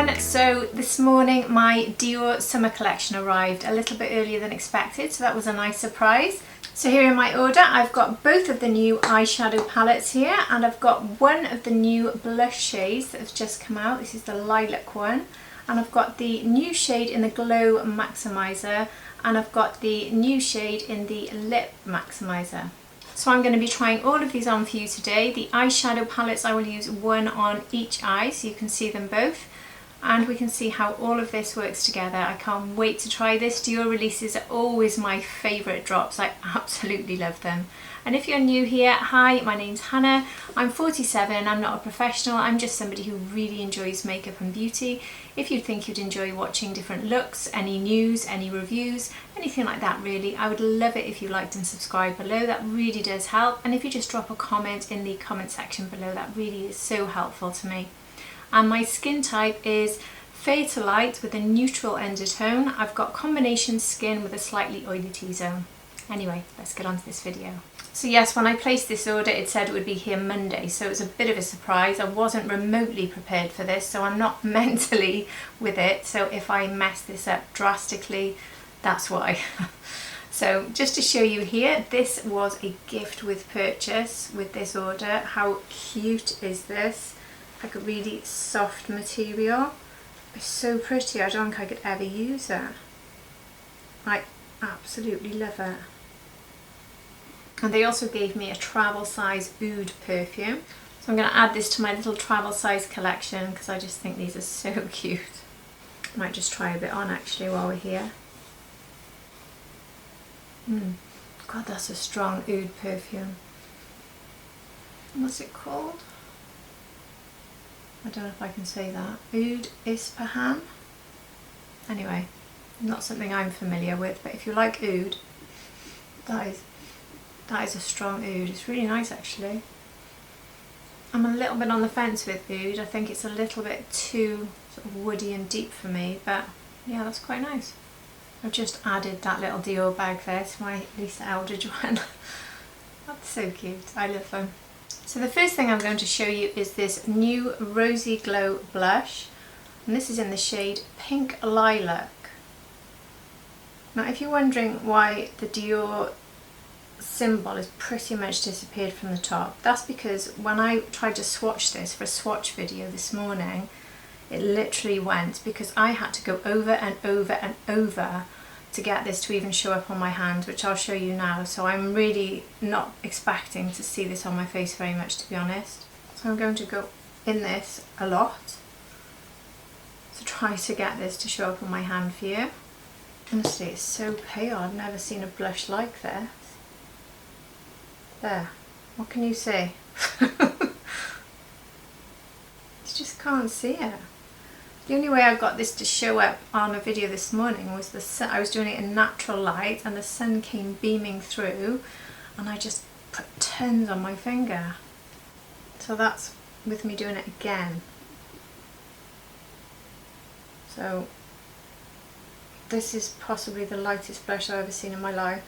everyone, so this morning my Dior summer collection arrived a little bit earlier than expected, so that was a nice surprise. So here in my order I've got both of the new eyeshadow palettes here, and I've got one of the new blush shades that has just come out. This is the Lilac one, and I've got the new shade in the Glow Maximizer, and I've got the new shade in the Lip Maximizer. So I'm going to be trying all of these on for you today. The eyeshadow palettes, I will use one on each eye so you can see them both, and we can see how all of this works together. I can't wait to try this. Dior releases are always my favourite drops. I absolutely love them. And if you're new here, hi, my name's Hannah. I'm 47, I'm not a professional, I'm just somebody who really enjoys makeup and beauty. If you think you'd enjoy watching different looks, any news, any reviews, anything like that really, I would love it if you liked and subscribed below. That really does help. And if you just drop a comment in the comment section below, that really is so helpful to me. And my skin type is fair to light with a neutral undertone. I've got combination skin with a slightly oily T-zone. Anyway, let's get on to this video. So yes, when I placed this order it said it would be here Monday, so it was a bit of a surprise. I wasn't remotely prepared for this, so I'm not mentally with it, so if I mess this up drastically, that's why. So just to show you here, this was a gift with purchase with this order. How cute is this? Like a really soft material. It's so pretty, I don't think I could ever use it. I absolutely love it. And they also gave me a travel size Oud perfume. So I'm going to add this to my little travel size collection because I just think these are so cute. I might just try a bit on actually while we're here. God, that's a strong Oud perfume. What's it called? I don't know if I can say that. Oud Ispahan? Anyway, not something I'm familiar with, but if you like Oud, that is a strong Oud. It's really nice actually. I'm a little bit on the fence with Oud. I think it's a little bit too sort of woody and deep for me, but yeah, that's quite nice. I've just added that little Dior bag there to my Lisa Eldridge one. That's so cute. I love them. So the first thing I'm going to show you is this new Rosy Glow blush, and this is in the shade Pink Lilac. Now if you're wondering why the Dior symbol has pretty much disappeared from the top, that's because when I tried to swatch this for a swatch video this morning, it literally went, because I had to go over and over and over to get this to even show up on my hand, which I'll show you now. So I'm really not expecting to see this on my face very much, to be honest. So I'm going to go in this a lot to try to get this to show up on my hand for you. Honestly, it's so pale. I've never seen a blush like this. There, what can you see? You just can't see it. The only way I got this to show up on a video this morning was the sun. I was doing it in natural light and the sun came beaming through and I just put tons on my finger. So that's with me doing it again. So this is possibly the lightest blush I've ever seen in my life.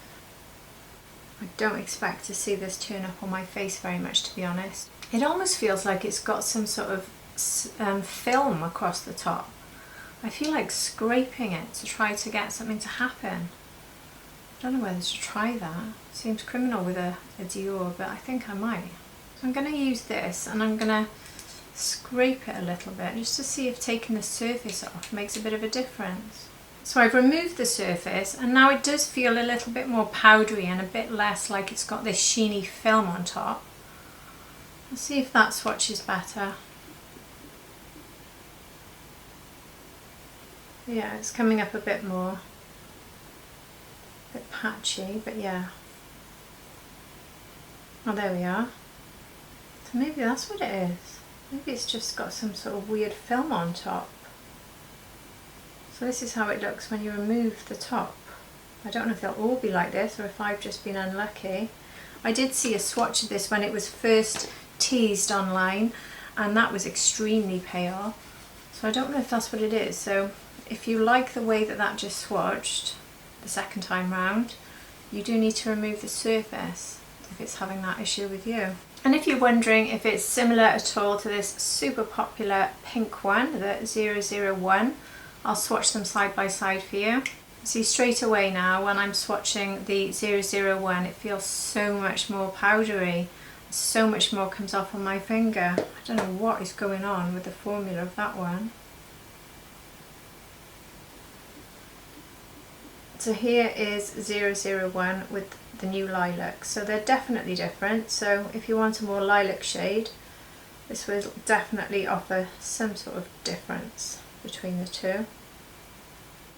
I don't expect to see this turn up on my face very much, to be honest. It almost feels like it's got some sort of film across the top. I feel like scraping it to try to get something to happen. I don't know whether to try that. Seems criminal with a Dior, but I think I might. So I'm going to use this and I'm going to scrape it a little bit just to see if taking the surface off makes a bit of a difference. So I've removed the surface and now it does feel a little bit more powdery and a bit less like it's got this sheeny film on top. Let's see if that swatches better. Yeah, it's coming up a bit more. A bit patchy, but yeah. Oh, there we are. So maybe that's what it is. Maybe it's just got some sort of weird film on top. So this is how it looks when you remove the top. I don't know if they'll all be like this or if I've just been unlucky. I did see a swatch of this when it was first teased online and that was extremely pale. So I don't know if that's what it is. So if you like the way that that just swatched the second time round, you do need to remove the surface if it's having that issue with you. And if you're wondering if it's similar at all to this super popular pink one, the 001, I'll swatch them side by side for you. See straight away now when I'm swatching the 001, it feels so much more powdery. So much more comes off on my finger. I don't know what is going on with the formula of that one. So here is 001 with the new Lilac. So they're definitely different. So if you want a more lilac shade, this will definitely offer some sort of difference between the two.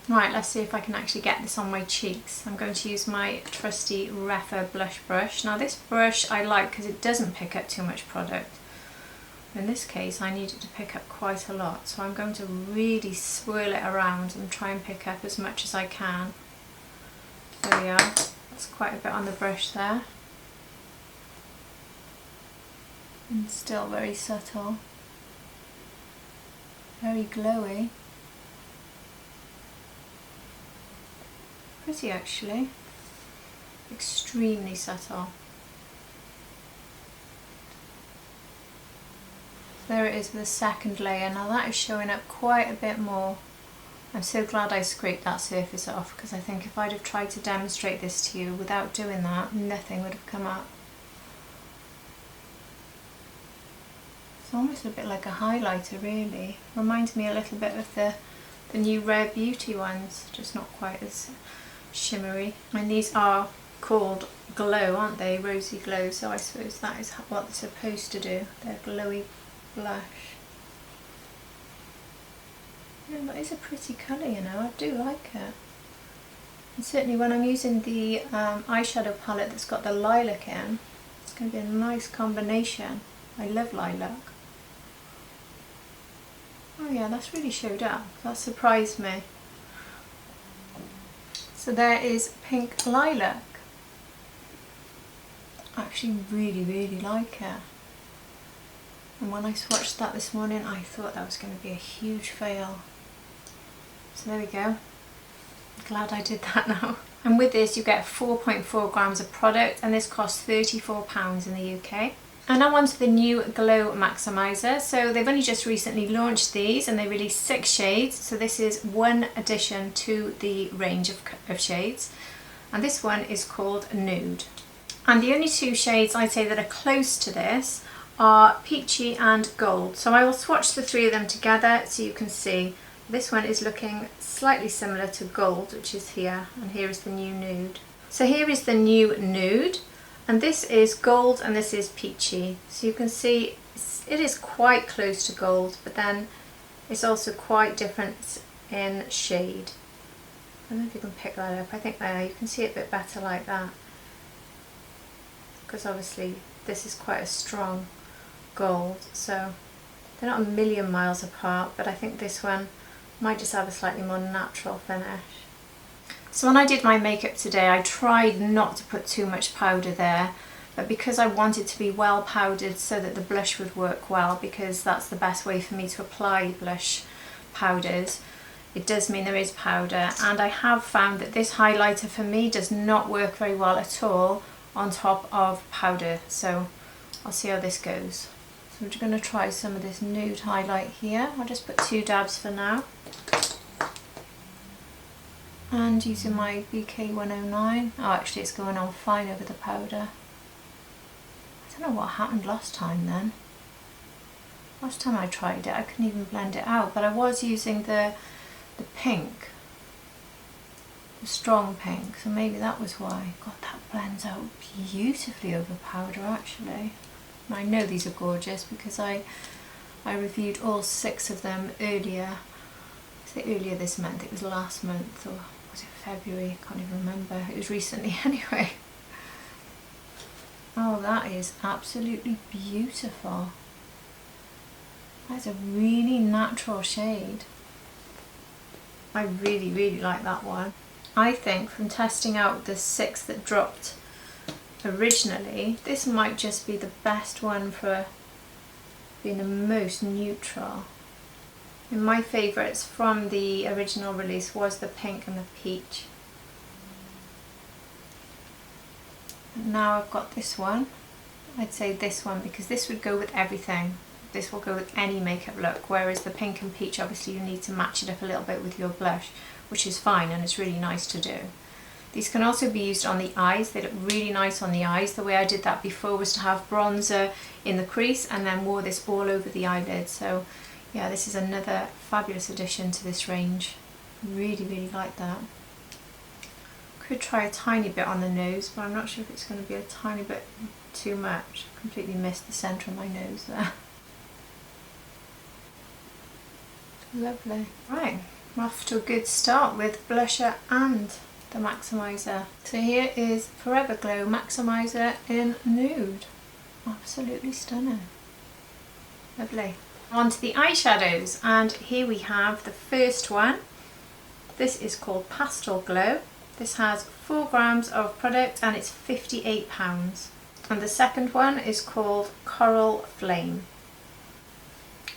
Right, let's see if I can actually get this on my cheeks. I'm going to use my trusty Refa blush brush. Now this brush I like because it doesn't pick up too much product. In this case I need it to pick up quite a lot, so I'm going to really swirl it around and try and pick up as much as I can. There we are, that's quite a bit on the brush there. And still very subtle. Very glowy. Pretty actually, extremely subtle. There it is with the second layer. Now that is showing up quite a bit more. I'm so glad I scraped that surface off, because I think if I'd have tried to demonstrate this to you without doing that, nothing would have come up. It's almost a bit like a highlighter really. Reminds me a little bit of the new Rare Beauty ones, just not quite as shimmery. And these are called Glow, aren't they? Rosy Glow, so I suppose that is what they're supposed to do. They're glowy blush. Yeah, that is a pretty colour, you know, I do like it. And certainly when I'm using the eyeshadow palette that's got the lilac in, it's going to be a nice combination. I love lilac. Oh yeah, that's really showed up. That surprised me. So there is Pink Lilac. I actually really like it. And when I swatched that this morning, I thought that was going to be a huge fail. So there we go. Glad I did that now. And with this you get 4.4 grams of product, and this costs £34 in the UK. And now on to the new Glow Maximizer. So they've only just recently launched these, and they released 6 shades. So this is one addition to the range of shades. And this one is called Nude. And the only 2 shades I'd say that are close to this are Peachy and Gold. So I will swatch the 3 of them together so you can see. This one is looking slightly similar to Gold, which is here, and here is the new Nude. So here is the new Nude. And this is Gold and this is Peachy. So you can see it is quite close to Gold, but then it's also quite different in shade. I don't know if you can pick that up. I think there you can see it a bit better like that, because obviously this is quite a strong gold, so they're not a million miles apart, but I think this one might just have a slightly more natural finish. So when I did my makeup today, I tried not to put too much powder there, but because I wanted to be well powdered so that the blush would work well, because that's the best way for me to apply blush powders, it does mean there is powder. And I have found that this highlighter for me does not work very well at all on top of powder, so I'll see how this goes. So I'm just going to try some of this Nude highlight here. I'll just put 2 dabs for now. And using my BK109, oh actually it's going on fine over the powder. I don't know what happened last time then. Last time I tried it I couldn't even blend it out, but I was using the pink, the strong pink, so maybe that was why. God, that blends out beautifully over powder actually. And I know these are gorgeous because I reviewed all 6 of them earlier. I say earlier this month, it was last month, or was it February? I can't even remember. It was recently anyway. Oh, that is absolutely beautiful. That's a really natural shade. I really like that one. I think from testing out the 6 that dropped originally, this might just be the best one for being the most neutral. And my favourites from the original release was the pink and the peach. And now I've got this one, I'd say this one, because this would go with everything. This will go with any makeup look, whereas the pink and peach, obviously you need to match it up a little bit with your blush, which is fine and it's really nice to do. These can also be used on the eyes. They look really nice on the eyes. The way I did that before was to have bronzer in the crease and then wore this all over the eyelid. So yeah, this is another fabulous addition to this range. Really, really like that. Could try a tiny bit on the nose, but I'm not sure if it's going to be a tiny bit too much. Completely missed the centre of my nose there. Lovely. Right, we're off to a good start with blusher and the maximizer. So here is Forever Glow Maximizer in Nude. Absolutely stunning. Lovely. On to the eyeshadows, and here we have the first one. This is called Pastel Glow. This has 4 grams of product and it's £58. And the second one is called Coral Flame.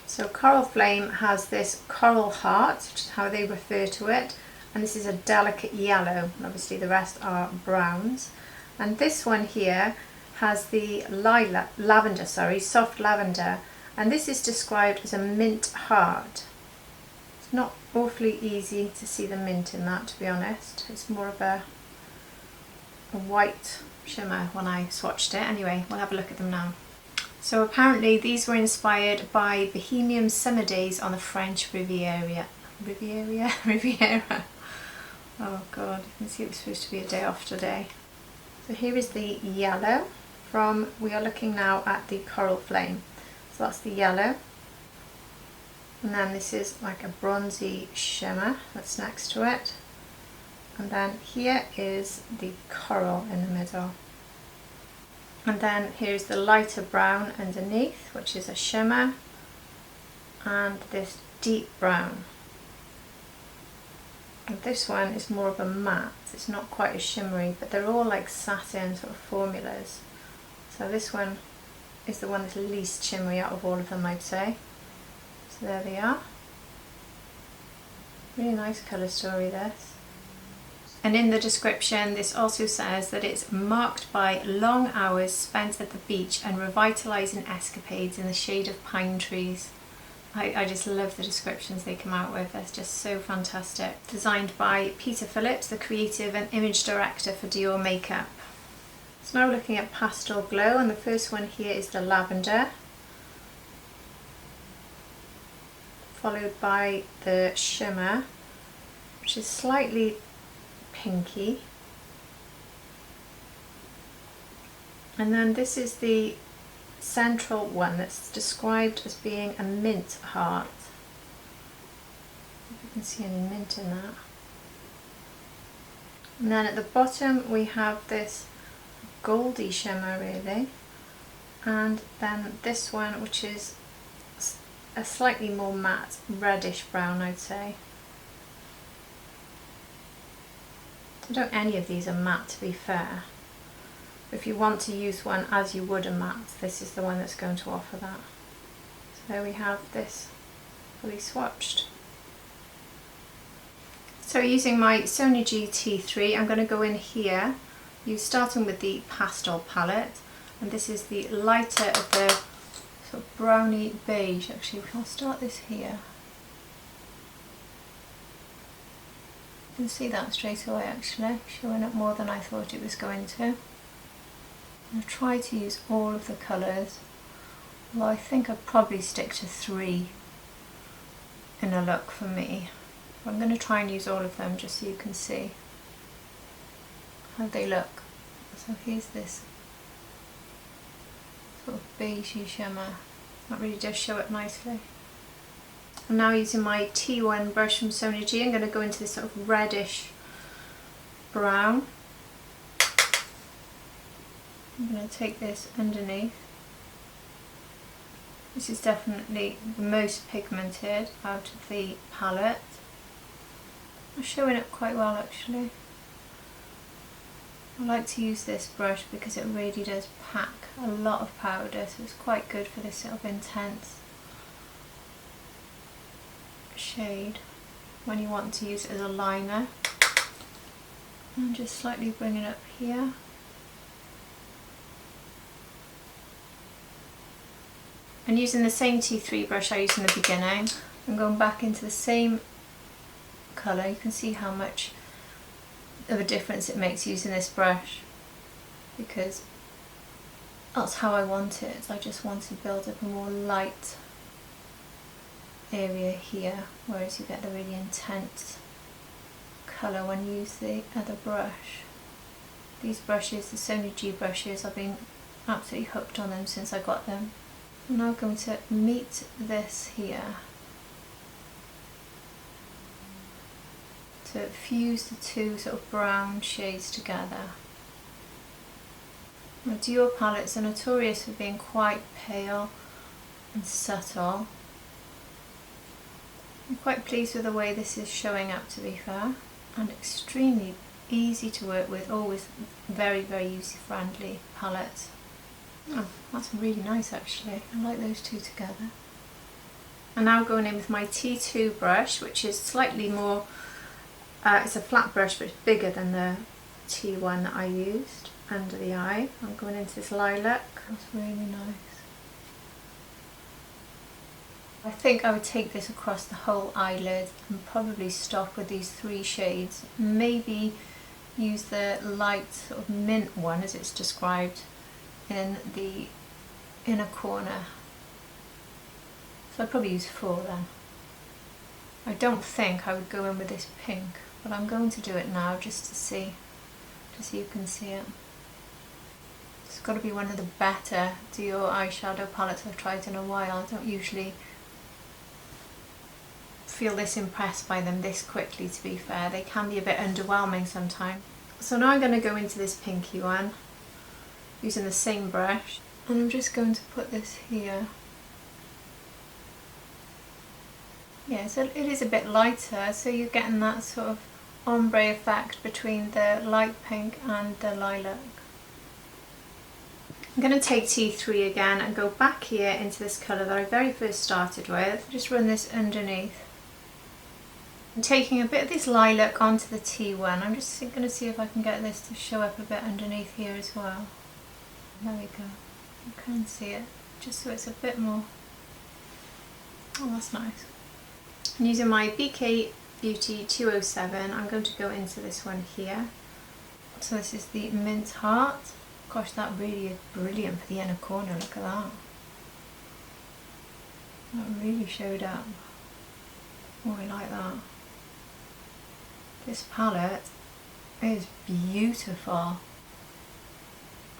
So Coral Flame has this coral heart, which is how they refer to it, and this is a delicate yellow, and obviously the rest are browns. And this one here has the lavender, soft lavender, and this is described as a mint heart. It's not awfully easy to see the mint in that, to be honest. It's more of a white shimmer when I swatched it. Anyway, we'll have a look at them now. So apparently these were inspired by Bohemian summer days on the French Riviera. Oh god, you can see it was supposed to be a day off today. So here is the yellow from, we are looking now at the Coral Flame. So that's the yellow. And then this is like a bronzy shimmer that's next to it. And then here is the coral in the middle. And then here's the lighter brown underneath, which is a shimmer. And this deep brown. And this one is more of a matte. It's not quite as shimmery, but they're all like satin sort of formulas. So this one is the one that's least shimmery out of all of them, I'd say. So there they are. Really nice colour story, this. And in the description this also says that it's marked by long hours spent at the beach and revitalising escapades in the shade of pine trees. I just love the descriptions they come out with. That's just so fantastic. Designed by Peter Phillips, the creative and image director for Dior Makeup. So now we're looking at Pastel Glow, and the first one here is the lavender, followed by the shimmer, which is slightly pinky, and then this is the central one that's described as being a mint heart. If you can see any mint in that. And then at the bottom we have this goldy shimmer really, and then this one which is a slightly more matte reddish brown, I'd say. I don't any of these are matte, to be fair. If you want to use one as you would a matte, this is the one that's going to offer that. So there we have this fully swatched. So using my Sonia GT3, I'm going to go in here, starting with the Pastel palette, and this is the lighter of the sort of browny beige. Actually, I'll start this here. You can see that straight away actually, showing up more than I thought it was going to. I'll try to use all of the colours, although I think I'd probably stick to 3 in a look for me. I'm going to try and use all of them just so you can see how they look. So here's this sort of beigey shimmer. That really does show it nicely. I'm now using my T1 brush from Sonia G. I'm going to go into this sort of reddish brown. I'm going to take this underneath. This is definitely the most pigmented out of the palette. It's showing up quite well actually. I like to use this brush because it really does pack a lot of powder, so it's quite good for this sort of intense shade when you want to use it as a liner. And just slightly bring it up here. And using the same T3 brush I used in the beginning, I'm going back into the same colour. You can see how much of a difference it makes using this brush, because that's how I want it. I just want to build up a more light area here, whereas you get the really intense colour when you use the other brush. These brushes, the Sony G brushes, I've been absolutely hooked on them since I got them. I'm now going to meet this here to fuse the two sort of brown shades together. My Dior palettes are notorious for being quite pale and subtle. I'm quite pleased with the way this is showing up, to be fair, and extremely easy to work with, always very, very user friendly palettes. Oh, that's really nice actually. I like those two together. I'm now going in with my T2 brush, which is slightly more, it's a flat brush but it's bigger than the T1 that I used under the eye. I'm going into this Lilac. That's really nice. I think I would take this across the whole eyelid and probably stop with these 3 shades. Maybe use the light sort of mint one as it's described in the inner corner. So I'd probably use 4 then. I don't think I would go in with this pink, but I'm going to do it now just to see you can see it. It's got to be one of the better Dior eyeshadow palettes I've tried in a while. I don't usually feel this impressed by them this quickly, to be fair. They can be a bit underwhelming sometimes. So now I'm going to go into this pinky one using the same brush, and I'm just going to put this here. Yeah, so it is a bit lighter, so you're getting that sort of ombre effect between the light pink and the lilac. I'm going to take T3 again and go back here into this colour that I very first started with. Just run this underneath. I'm taking a bit of this lilac onto the T1. I'm just going to see if I can get this to show up a bit underneath here as well. There we go. You can see it, just so it's a bit more. Oh, that's nice. I'm using my BK Beauty 207. I'm going to go into this one here. So this is the Mint Heart. Gosh, that really is brilliant for the inner corner. Look at that. That really showed up. Oh, I like that. This palette is beautiful.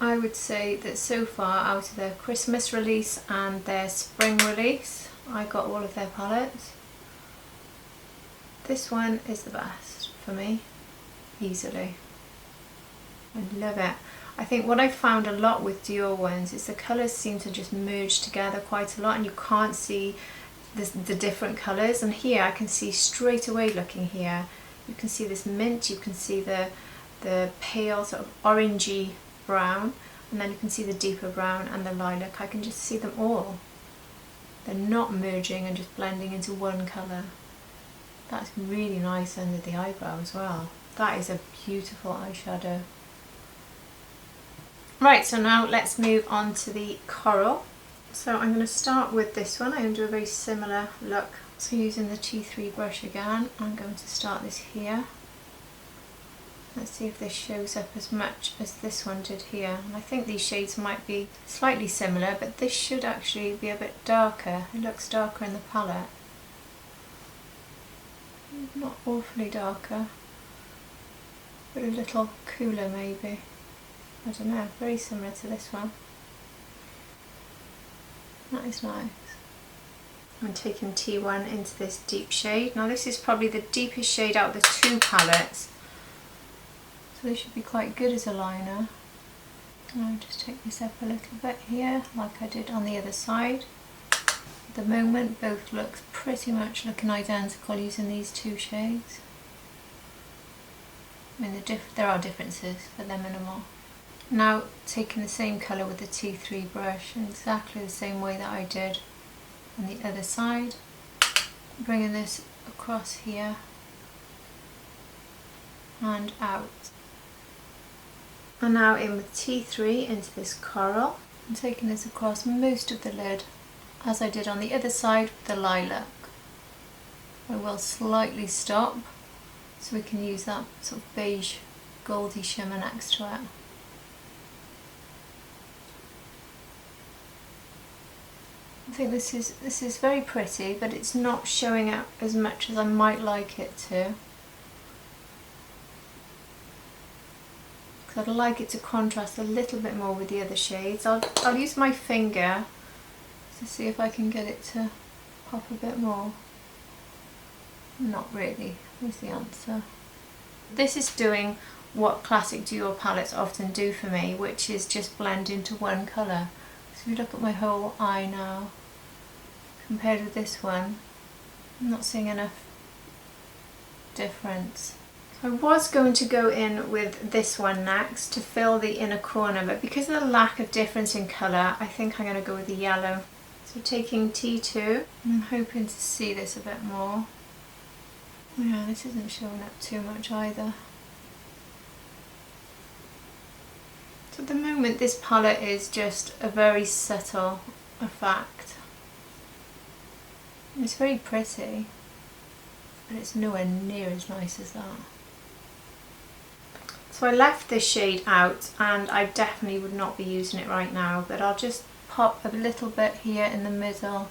I would say that so far, out of their Christmas release and their spring release, I got all of their palettes. This one is the best for me, easily. I love it. I think what I've found a lot with Dior ones is the colours seem to just merge together quite a lot, and you can't see the different colours. And here I can see straight away, looking here, you can see this mint, you can see the pale sort of orangey brown, and then you can see the deeper brown and the lilac. I can just see them all. They're not merging and just blending into one colour. That's really nice under the eyebrow as well. That is a beautiful eyeshadow. Right, so now let's move on to the coral. So I'm going to start with this one. I'm going to do a very similar look. So using the T3 brush again, I'm going to start this here. Let's see if this shows up as much as this one did here. And I think these shades might be slightly similar, but this should actually be a bit darker. It looks darker in the palette. Not awfully darker, but a little cooler maybe. I don't know, very similar to this one. That is nice. I'm taking T1 into this deep shade. Now this is probably the deepest shade out of the 2 palettes. So this should be quite good as a liner. And I'll just take this up a little bit here, like I did on the other side. At the moment, both look pretty much looking identical using these 2 shades. I mean, there are differences, but they're minimal. Now taking the same colour with the T3 brush in exactly the same way that I did on the other side, bringing this across here and out. And now in with T3 into this coral, and taking this across most of the lid as I did on the other side with the lilac. I will slightly stop so we can use that sort of beige goldy shimmer next to it. I think this is very pretty, but it's not showing up as much as I might like it to. Because I'd like it to contrast a little bit more with the other shades. I'll use my finger to see if I can get it to pop a bit more. Not really, is the answer. This is doing what classic Dior palettes often do for me, which is just blend into one colour. So if you look at my whole eye now, compared with this one, I'm not seeing enough difference. I was going to go in with this one next to fill the inner corner, but because of the lack of difference in colour, I think I'm going to go with the yellow. So taking T2, I'm hoping to see this a bit more. Yeah, this isn't showing up too much either. So at the moment this palette is just a very subtle effect. It's very pretty, but it's nowhere near as nice as that. So I left this shade out, and I definitely would not be using it right now, but I'll just pop a little bit here in the middle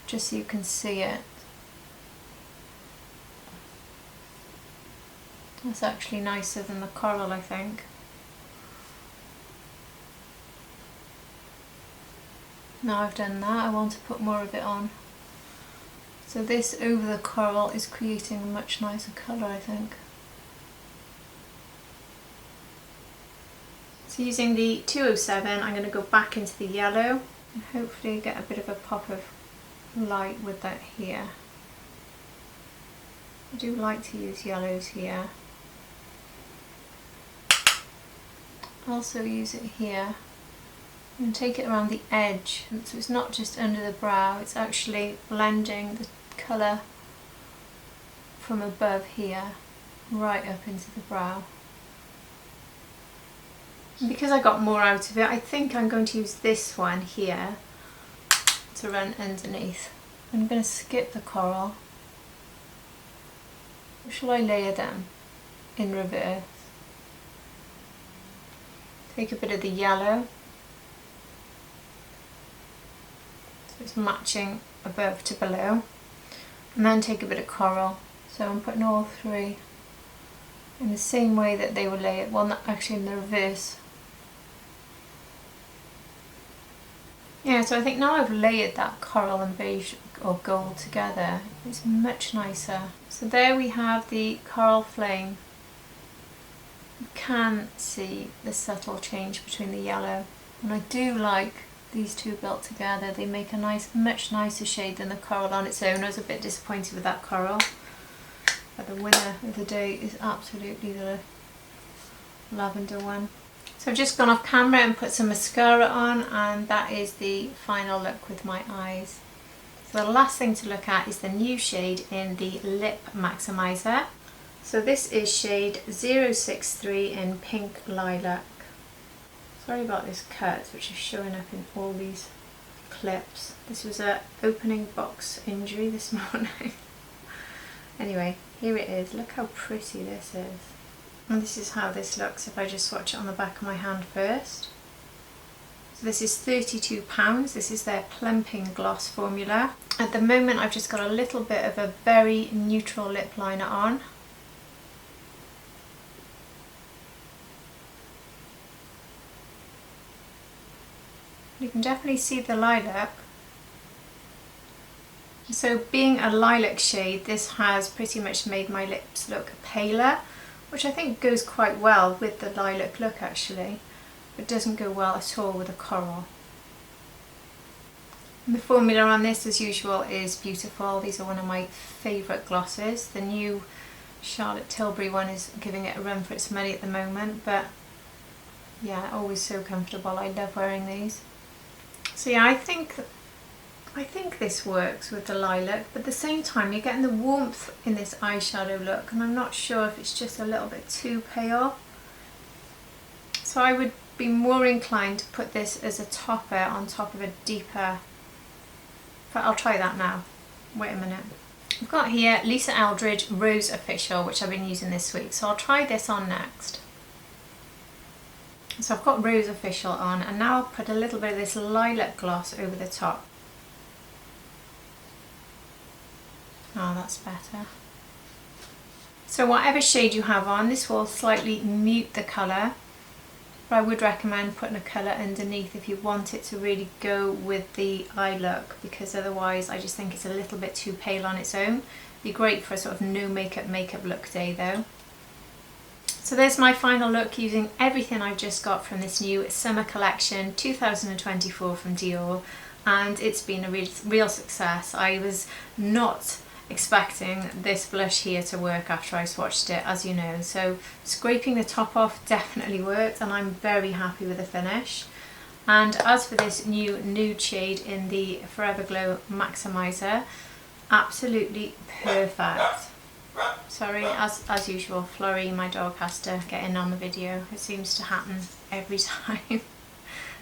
just so you can see it. That's actually nicer than the coral, I think. Now I've done that, I want to put more of it on. So this over the coral is creating a much nicer colour, I think. So using the 207, I'm going to go back into the yellow and hopefully get a bit of a pop of light with that here. I do like to use yellows here. Also use it here and take it around the edge, so it's not just under the brow, it's actually blending the colour from above here right up into the brow. And because I got more out of it, I think I'm going to use this one here to run underneath. I'm going to skip the coral. Or shall I layer them in reverse? Take a bit of the yellow, so it's matching above to below, and then take a bit of coral. So I'm putting all three in the same way that they were layered, well, not actually in the reverse. Yeah, so I think now I've layered that coral and beige or gold together, it's much nicer. So there we have the coral flame. You can see the subtle change between the yellow, and I do like these two built together. They make a nice, much nicer shade than the coral on its own. I was a bit disappointed with that coral, but the winner of the day is absolutely the lavender one. So I've just gone off camera and put some mascara on, and that is the final look with my eyes. So the last thing to look at is the new shade in the Lip Maximizer. So this is shade 063 in Pink Lilac. Sorry about this cut, which is showing up in all these clips. This was a opening box injury this morning. Anyway, here it is. Look how pretty this is. And this is how this looks if I just swatch it on the back of my hand first. So this is £32. This is their plumping gloss formula. At the moment I've just got a little bit of a very neutral lip liner on. You can definitely see the lilac. So being a lilac shade, this has pretty much made my lips look paler, which I think goes quite well with the lilac look actually, but doesn't go well at all with a coral. And the formula on this, as usual, is beautiful. These are one of my favourite glosses. The new Charlotte Tilbury one is giving it a run for its money at the moment, but yeah, always so comfortable. I love wearing these. So yeah, I think this works with the lilac, but at the same time you're getting the warmth in this eyeshadow look, and I'm not sure if it's just a little bit too pale. So I would be more inclined to put this as a topper on top of a deeper, but I'll try that now. Wait a minute. I've got here Lisa Eldridge Rose Official, which I've been using this week, so I'll try this on next. So I've got Rose Official on, and now I'll put a little bit of this lilac gloss over the top. Oh, that's better. So whatever shade you have on, this will slightly mute the colour, but I would recommend putting a colour underneath if you want it to really go with the eye look, because otherwise I just think it's a little bit too pale on its own. Be great for a sort of no makeup look day though. So there's my final look using everything I've just got from this new summer collection 2024 from Dior, and it's been a real success. I was not expecting this blush here to work after I swatched it, as you know, so scraping the top off definitely worked, and I'm very happy with the finish. And as for this new nude shade in the Forever Glow Maximizer, absolutely perfect. Sorry, as usual, Florrie, my dog, has to get in on the video. It seems to happen every time.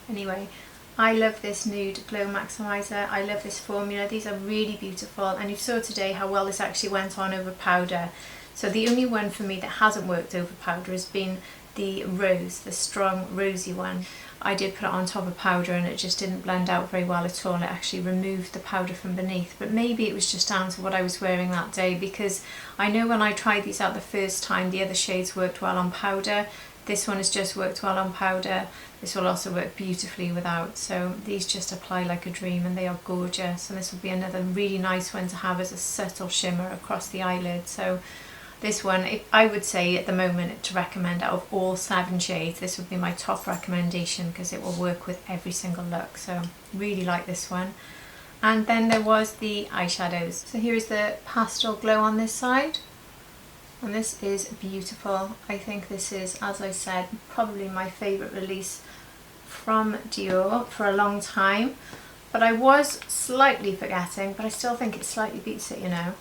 Anyway, I love this Nude Glow Maximizer. I love this formula. These are really beautiful, and you saw today how well this actually went on over powder. So the only one for me that hasn't worked over powder has been the rose, the strong rosy one. I did put it on top of powder and it just didn't blend out very well at all. It actually removed the powder from beneath, but maybe it was just down to what I was wearing that day, because I know when I tried these out the first time the other shades worked well on powder. This one has just worked well on powder. This will also work beautifully without, so these just apply like a dream and they are gorgeous, and this will be another really nice one to have as a subtle shimmer across the eyelid. So this one, I would say at the moment to recommend out of all 7 shades, this would be my top recommendation because it will work with every single look, so really like this one. And then there was the eyeshadows. So here is the Pastel Glow on this side, and this is beautiful. I think this is, as I said, probably my favourite release from Dior for a long time, but I was slightly forgetting, but I still think it slightly beats it, you know,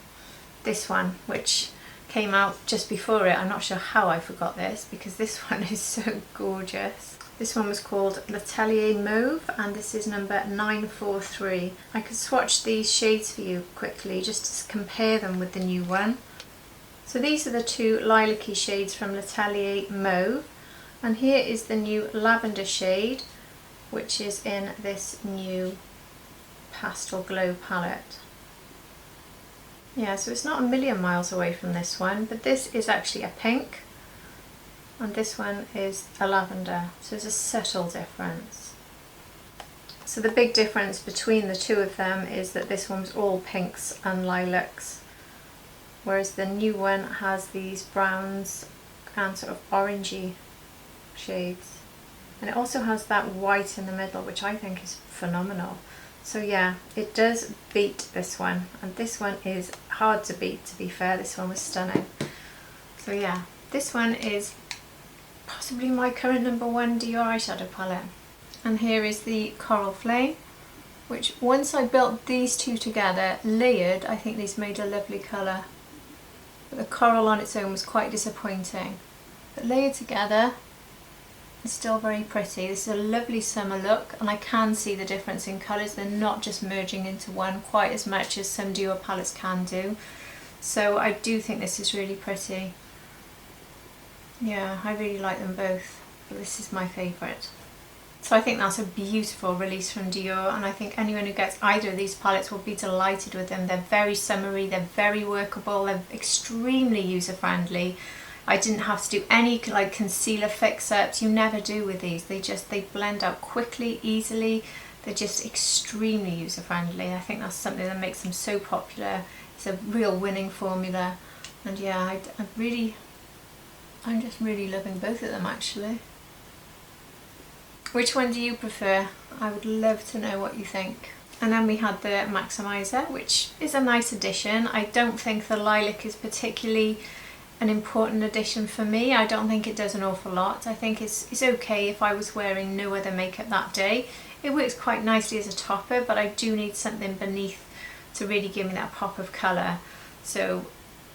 this one, which came out just before it. I'm not sure how I forgot this, because this one is so gorgeous. This one was called L'Atelier Mauve, and this is number 943. I could swatch these shades for you quickly just to compare them with the new one. So these are the 2 lilac-y shades from L'Atelier Mauve, and here is the new lavender shade, which is in this new Pastel Glow palette. Yeah, so it's not a million miles away from this one, but this is actually a pink and this one is a lavender, so there's a subtle difference. So the big difference between the two of them is that this one's all pinks and lilacs, whereas the new one has these browns and sort of orangey shades, and it also has that white in the middle, which I think is phenomenal. So yeah, it does beat this one, and this one is hard to beat, to be fair. This one was stunning. So yeah, this one is possibly my current number 1 Dior eyeshadow palette. And here is the Coral Flame, which once I built these two together, layered, I think these made a lovely colour. But the coral on its own was quite disappointing. But layered together, it's still very pretty. This is a lovely summer look, and I can see the difference in colours. They're not just merging into one quite as much as some Dior palettes can do. So I do think this is really pretty. Yeah, I really like them both, but this is my favourite. So I think that's a beautiful release from Dior, and I think anyone who gets either of these palettes will be delighted with them. They're very summery, they're very workable, they're extremely user-friendly. I didn't have to do any like concealer fix-ups. You never do with these. They blend out quickly, easily. They're just extremely user-friendly. I think that's something that makes them so popular. It's a real winning formula, and yeah, I'm just really loving both of them actually. Which one do you prefer? I would love to know what you think. And then we had the Maximizer, which is a nice addition. I don't think the lilac is particularly an important addition for me. I don't think it does an awful lot. I think it's okay if I was wearing no other makeup that day. It works quite nicely as a topper, but I do need something beneath to really give me that pop of colour. So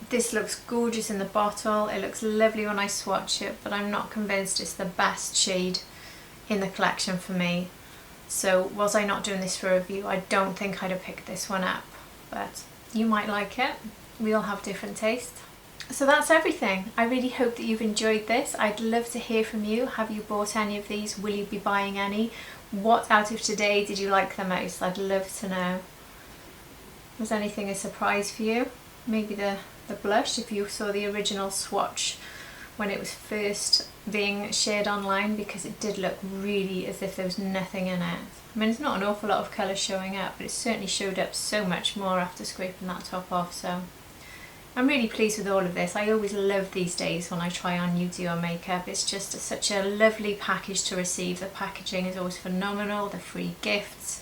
this looks gorgeous in the bottle. It looks lovely when I swatch it, but I'm not convinced it's the best shade in the collection for me. So was I not doing this for a review, I don't think I'd have picked this one up, but you might like it. We all have different tastes. So that's everything. I really hope that you've enjoyed this. I'd love to hear from you. Have you bought any of these? Will you be buying any? What out of today did you like the most? I'd love to know. Was anything a surprise for you? Maybe the blush, if you saw the original swatch when it was first being shared online, because it did look really as if there was nothing in it. I mean, there's not an awful lot of colour showing up, but it certainly showed up so much more after scraping that top off, so I'm really pleased with all of this. I always love these days when I try on new Dior makeup. It's just such a lovely package to receive. The packaging is always phenomenal, the free gifts,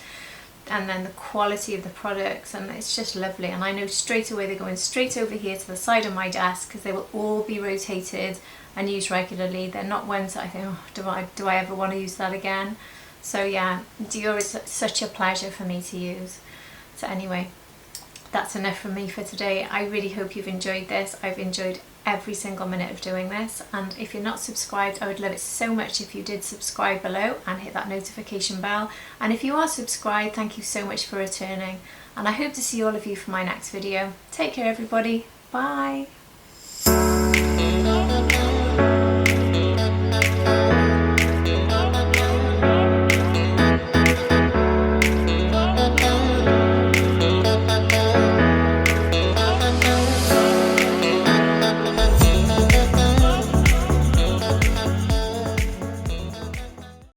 and then the quality of the products, and it's just lovely. And I know straight away they're going straight over here to the side of my desk, because they will all be rotated and used regularly. They're not ones that I think, oh, do I ever want to use that again? So yeah, Dior is such a pleasure for me to use. So anyway, that's enough from me for today. I really hope you've enjoyed this. I've enjoyed every single minute of doing this, and if you're not subscribed, I would love it so much if you did subscribe below and hit that notification bell. And if you are subscribed, thank you so much for returning, and I hope to see all of you for my next video. Take care everybody, bye.